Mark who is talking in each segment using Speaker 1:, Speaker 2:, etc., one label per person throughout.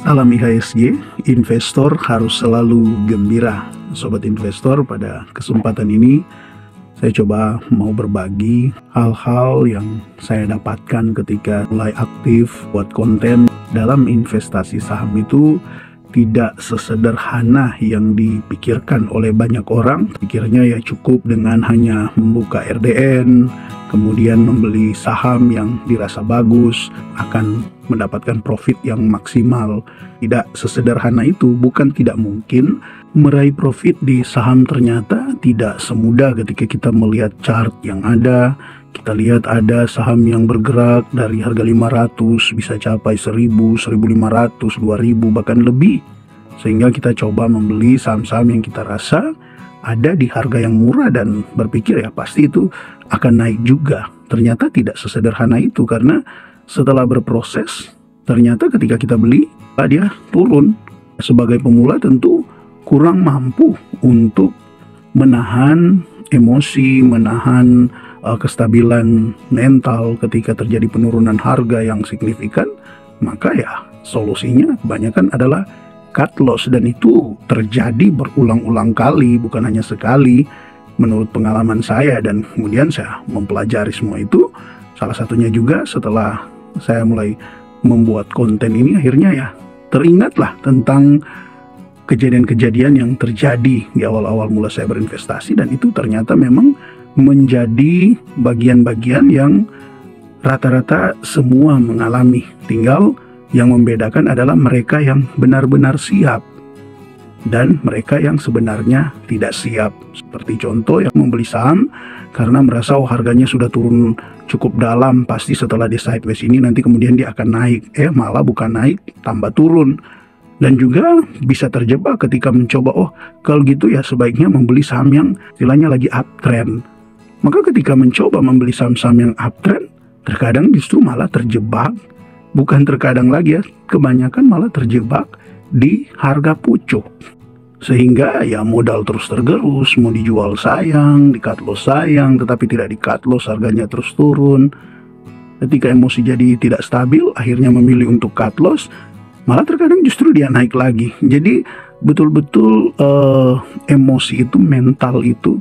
Speaker 1: Salam IHSG, investor harus selalu gembira. Sobat investor, pada kesempatan ini saya coba mau berbagi hal-hal yang saya dapatkan ketika mulai aktif buat konten. Dalam investasi saham itu tidak sesederhana yang dipikirkan oleh banyak orang. Pikirnya ya cukup dengan hanya membuka RDN, kemudian membeli saham yang dirasa bagus, akan mendapatkan profit yang maksimal. Tidak sesederhana itu. Bukan tidak mungkin meraih profit di saham, ternyata tidak semudah ketika kita melihat chart yang ada. Kita lihat ada saham yang bergerak dari harga 500 bisa capai 1000, 1500, 2000 bahkan lebih. Sehingga kita coba membeli saham-saham yang kita rasa ada di harga yang murah dan berpikir ya pasti itu akan naik juga. Ternyata tidak sesederhana itu, karena setelah berproses ternyata ketika kita beli dia turun. Sebagai pemula tentu kurang mampu untuk menahan emosi, menahan kestabilan mental ketika terjadi penurunan harga yang signifikan. Maka ya solusinya kebanyakan adalah cut loss, dan itu terjadi berulang-ulang kali, bukan hanya sekali menurut pengalaman saya. Dan kemudian saya mempelajari semua itu. Salah satunya juga setelah saya mulai membuat konten ini, akhirnya ya teringatlah tentang kejadian-kejadian yang terjadi di awal-awal mula saya berinvestasi, dan itu ternyata memang menjadi bagian-bagian yang rata-rata semua mengalami. Tinggal yang membedakan adalah mereka yang benar-benar siap dan mereka yang sebenarnya tidak siap. Seperti contoh yang membeli saham karena merasa harganya sudah turun cukup dalam, pasti setelah di sideways ini nanti kemudian dia akan naik. Malah bukan naik, tambah turun. Dan juga bisa terjebak ketika mencoba, kalau gitu ya sebaiknya membeli saham yang istilahnya lagi uptrend. Maka ketika mencoba membeli saham-saham yang uptrend, terkadang justru malah terjebak. Bukan terkadang lagi ya, kebanyakan malah terjebak di harga pucuk. Sehingga ya modal terus tergerus, mau dijual sayang, di cut loss sayang, tetapi tidak di cut loss harganya terus turun. Ketika emosi jadi tidak stabil, akhirnya memilih untuk cut loss, malah terkadang justru dia naik lagi. Jadi betul-betul emosi itu, mental itu,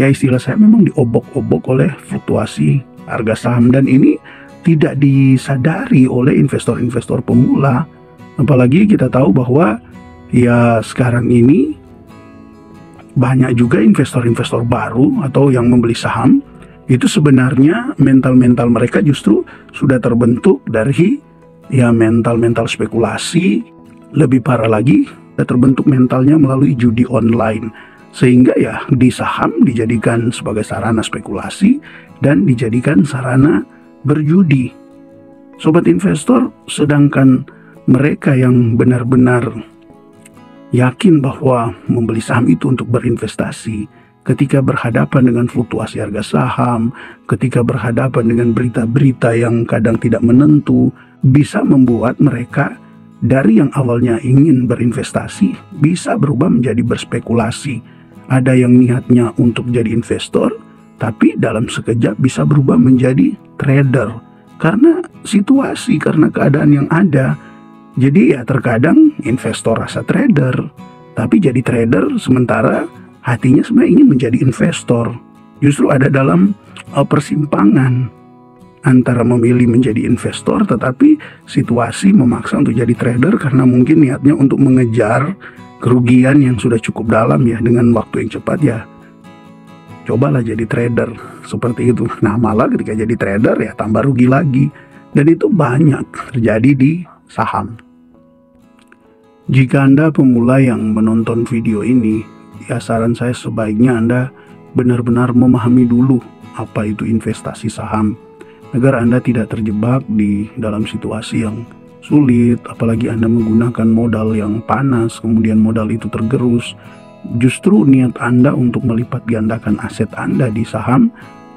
Speaker 1: ya istilah saya memang diobok-obok oleh fluktuasi harga saham, dan ini tidak disadari oleh investor-investor pemula. Apalagi kita tahu bahwa ya sekarang ini banyak juga investor-investor baru atau yang membeli saham itu sebenarnya mental-mental mereka justru sudah terbentuk dari ya mental-mental spekulasi. Lebih parah lagi, terbentuk mentalnya melalui judi online. Sehingga ya di saham dijadikan sebagai sarana spekulasi dan dijadikan sarana berjudi. Sobat investor, sedangkan mereka yang benar-benar yakin bahwa membeli saham itu untuk berinvestasi, ketika berhadapan dengan fluktuasi harga saham, ketika berhadapan dengan berita-berita yang kadang tidak menentu, bisa membuat mereka dari yang awalnya ingin berinvestasi bisa berubah menjadi berspekulasi. Ada yang niatnya untuk jadi investor, tapi dalam sekejap bisa berubah menjadi trader karena situasi, karena keadaan yang ada. Jadi ya terkadang investor rasa trader, tapi jadi trader sementara hatinya sebenarnya ingin menjadi investor. Justru ada dalam persimpangan antara memilih menjadi investor tetapi situasi memaksa untuk jadi trader karena mungkin niatnya untuk mengejar kerugian yang sudah cukup dalam ya dengan waktu yang cepat. Ya cobalah jadi trader seperti itu. Nah malah ketika jadi trader ya tambah rugi lagi. Dan itu banyak terjadi di saham. Jika Anda pemula yang menonton video ini, ya saran saya sebaiknya Anda benar-benar memahami dulu apa itu investasi saham, agar Anda tidak terjebak di dalam situasi yang sulit. Apalagi Anda menggunakan modal yang panas, kemudian modal itu tergerus. Justru niat Anda untuk melipat gandakan aset Anda di saham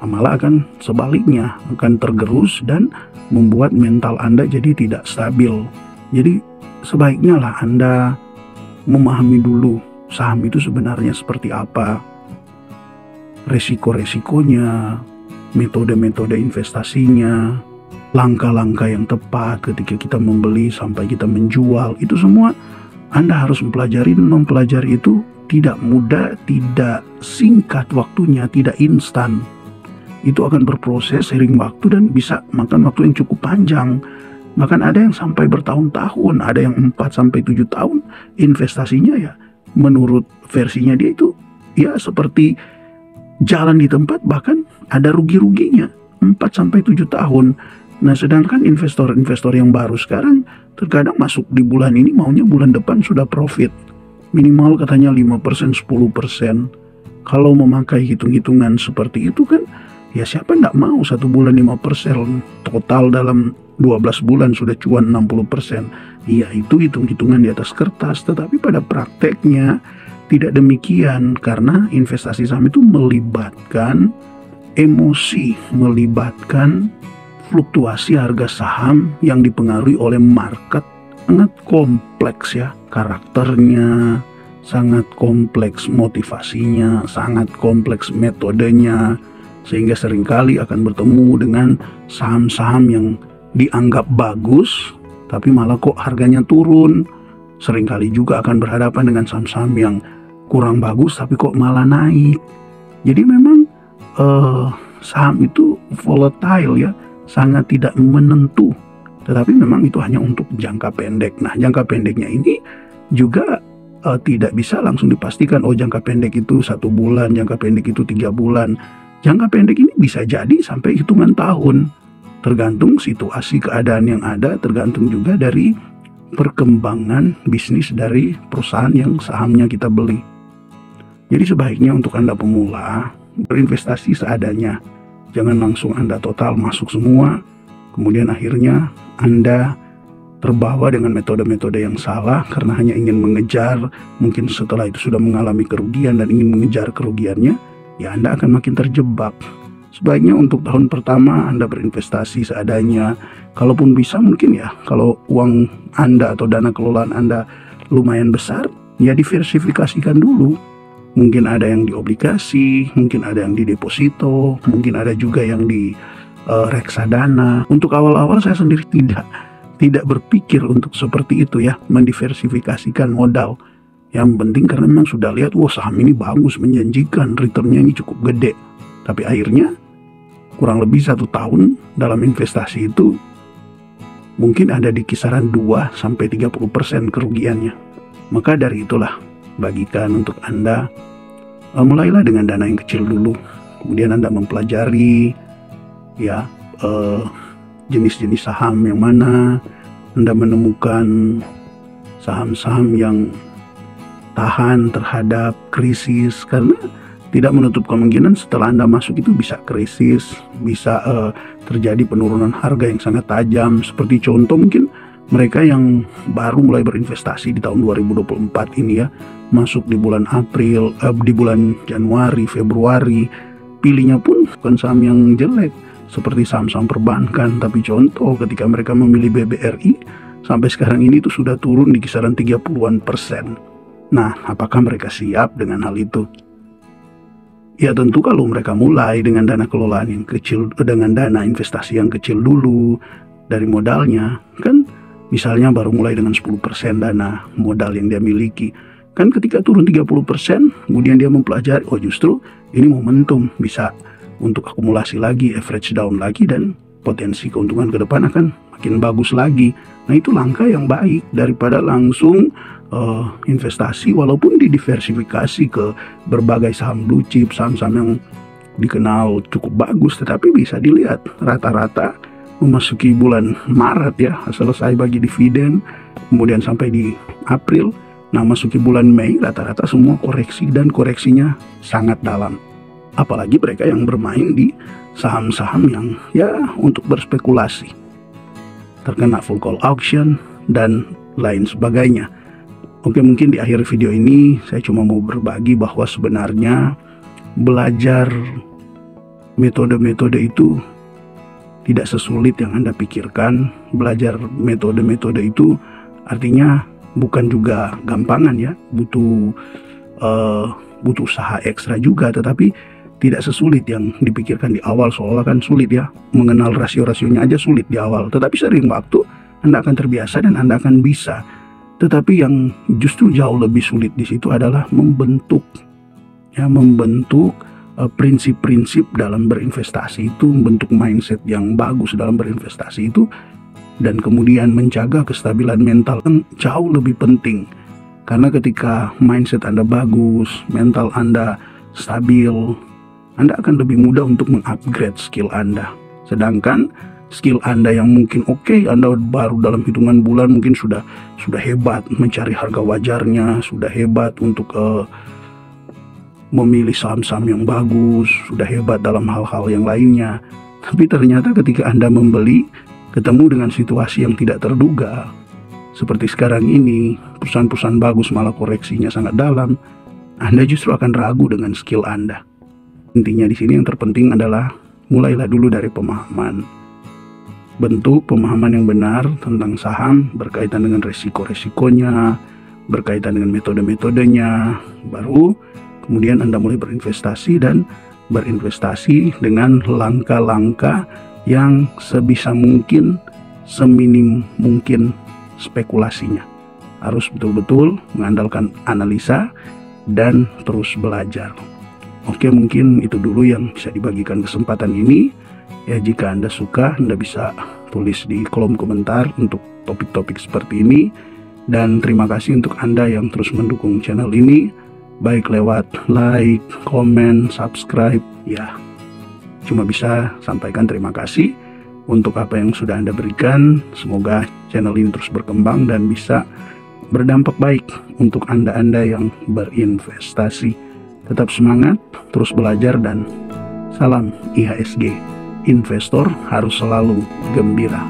Speaker 1: malah akan sebaliknya, akan tergerus dan membuat mental Anda jadi tidak stabil. Jadi sebaiknya lah Anda memahami dulu saham itu sebenarnya seperti apa, resiko-resikonya, metode-metode investasinya, langkah-langkah yang tepat ketika kita membeli sampai kita menjual. Itu semua Anda harus mempelajari, dan mempelajari itu tidak mudah, tidak singkat waktunya, tidak instan. Itu akan berproses seiring waktu dan bisa makan waktu yang cukup panjang. Bahkan ada yang sampai bertahun-tahun, ada yang 4-7 tahun investasinya ya menurut versinya dia itu ya seperti jalan di tempat, bahkan ada rugi-ruginya 4-7 tahun. Nah, sedangkan investor-investor yang baru sekarang terkadang masuk di bulan ini maunya bulan depan sudah profit. Minimal katanya 5%, 10%. Kalau memakai hitung-hitungan seperti itu kan, ya siapa tidak mau 1 bulan 5%, total dalam 12 bulan sudah cuan 60%. Iya, itu hitung-hitungan di atas kertas, tetapi pada prakteknya tidak demikian, karena investasi saham itu melibatkan emosi, melibatkan fluktuasi harga saham yang dipengaruhi oleh market. Sangat kompleks ya karakternya, sangat kompleks motivasinya, sangat kompleks metodenya, sehingga seringkali akan bertemu dengan saham-saham yang dianggap bagus tapi malah kok harganya turun. Seringkali juga akan berhadapan dengan saham-saham yang kurang bagus tapi kok malah naik. Jadi memang saham itu volatile ya, sangat tidak menentu. Tetapi memang itu hanya untuk jangka pendek. Nah, jangka pendeknya ini juga tidak bisa langsung dipastikan, oh jangka pendek itu 1 bulan, jangka pendek itu 3 bulan. Jangka pendek ini bisa jadi sampai hitungan tahun. Tergantung situasi keadaan yang ada, tergantung juga dari perkembangan bisnis dari perusahaan yang sahamnya kita beli. Jadi sebaiknya untuk Anda pemula, berinvestasi seadanya. Jangan langsung Anda total masuk semua, kemudian akhirnya Anda terbawa dengan metode-metode yang salah karena hanya ingin mengejar, mungkin setelah itu sudah mengalami kerugian dan ingin mengejar kerugiannya, ya Anda akan makin terjebak. Sebaiknya untuk tahun pertama Anda berinvestasi seadanya. Kalaupun bisa mungkin ya, kalau uang Anda atau dana kelolaan Anda lumayan besar, ya diversifikasikan dulu. Mungkin ada yang di obligasi, mungkin ada yang di deposito, mungkin ada juga yang di reksadana. Untuk awal-awal saya sendiri tidak berpikir untuk seperti itu ya, mendiversifikasikan modal. Yang penting karena memang sudah lihat, wah saham ini bagus, menjanjikan, returnnya ini cukup gede. Tapi akhirnya kurang lebih 1 tahun dalam investasi itu mungkin ada di kisaran 2-30% kerugiannya. Maka dari itulah, bagikan untuk Anda, mulailah dengan dana yang kecil dulu. Kemudian Anda mempelajari ya jenis-jenis saham yang mana, Anda menemukan saham-saham yang tahan terhadap krisis, karena tidak menutup kemungkinan setelah Anda masuk itu bisa krisis, bisa terjadi penurunan harga yang sangat tajam. Seperti contoh mungkin mereka yang baru mulai berinvestasi di tahun 2024 ini ya, masuk di bulan April, di bulan Januari, Februari, pilihnya pun bukan saham yang jelek seperti saham-saham perbankan, tapi contoh ketika mereka memilih BBRI sampai sekarang ini itu sudah turun di kisaran 30-an%. Nah, apakah mereka siap dengan hal itu? Ya tentu kalau mereka mulai dengan dana kelolaan yang kecil, dengan dana investasi yang kecil dulu dari modalnya, kan misalnya baru mulai dengan 10% dana modal yang dia miliki, kan ketika turun 30%, kemudian dia mempelajari, oh justru ini momentum bisa untuk akumulasi lagi, average down lagi, dan potensi keuntungan ke depan akan makin bagus lagi. Nah, itu langkah yang baik daripada langsung investasi, walaupun didiversifikasi ke berbagai saham blue chip, saham-saham yang dikenal cukup bagus, tetapi bisa dilihat rata-rata memasuki bulan Maret ya, selesai bagi dividen, kemudian sampai di April, nah masuki bulan Mei rata-rata semua koreksi, dan koreksinya sangat dalam. Apalagi mereka yang bermain di saham-saham yang ya untuk berspekulasi, terkena full call auction dan lain sebagainya. Oke, mungkin di akhir video ini saya cuma mau berbagi bahwa sebenarnya belajar metode-metode itu tidak sesulit yang Anda pikirkan. Belajar metode-metode itu artinya bukan juga gampangan ya, butuh usaha ekstra juga, tetapi tidak sesulit yang dipikirkan di awal, seolah kan sulit ya. Mengenal rasio-rasionya aja sulit di awal, tetapi sering waktu Anda akan terbiasa dan Anda akan bisa. Tetapi yang justru jauh lebih sulit di situ adalah membentuk prinsip-prinsip dalam berinvestasi itu, membentuk mindset yang bagus dalam berinvestasi itu, dan kemudian menjaga kestabilan mental yang jauh lebih penting. Karena ketika mindset Anda bagus, mental Anda stabil, Anda akan lebih mudah untuk mengupgrade skill Anda. Sedangkan skill Anda yang mungkin oke, Anda baru dalam hitungan bulan mungkin sudah hebat mencari harga wajarnya, sudah hebat untuk memilih saham-saham yang bagus, sudah hebat dalam hal-hal yang lainnya. Tapi ternyata ketika Anda membeli, ketemu dengan situasi yang tidak terduga, seperti sekarang ini, perusahaan-perusahaan bagus malah koreksinya sangat dalam, Anda justru akan ragu dengan skill Anda. Intinya di sini yang terpenting adalah mulailah dulu dari pemahaman. Bentuk pemahaman yang benar tentang saham berkaitan dengan resiko-resikonya, berkaitan dengan metode-metodenya, baru kemudian Anda mulai berinvestasi, dan berinvestasi dengan langkah-langkah yang sebisa mungkin, seminim mungkin spekulasinya. Harus betul-betul mengandalkan analisa dan terus belajar. Oke, mungkin itu dulu yang bisa dibagikan kesempatan ini. Ya, jika Anda suka, Anda bisa tulis di kolom komentar untuk topik-topik seperti ini. Dan terima kasih untuk Anda yang terus mendukung channel ini, baik lewat like, komen, subscribe. Ya, cuma bisa sampaikan terima kasih untuk apa yang sudah Anda berikan. Semoga channel ini terus berkembang dan bisa berdampak baik untuk Anda-Anda yang berinvestasi. Tetap semangat, terus belajar, dan salam IHSG. Investor harus selalu gembira.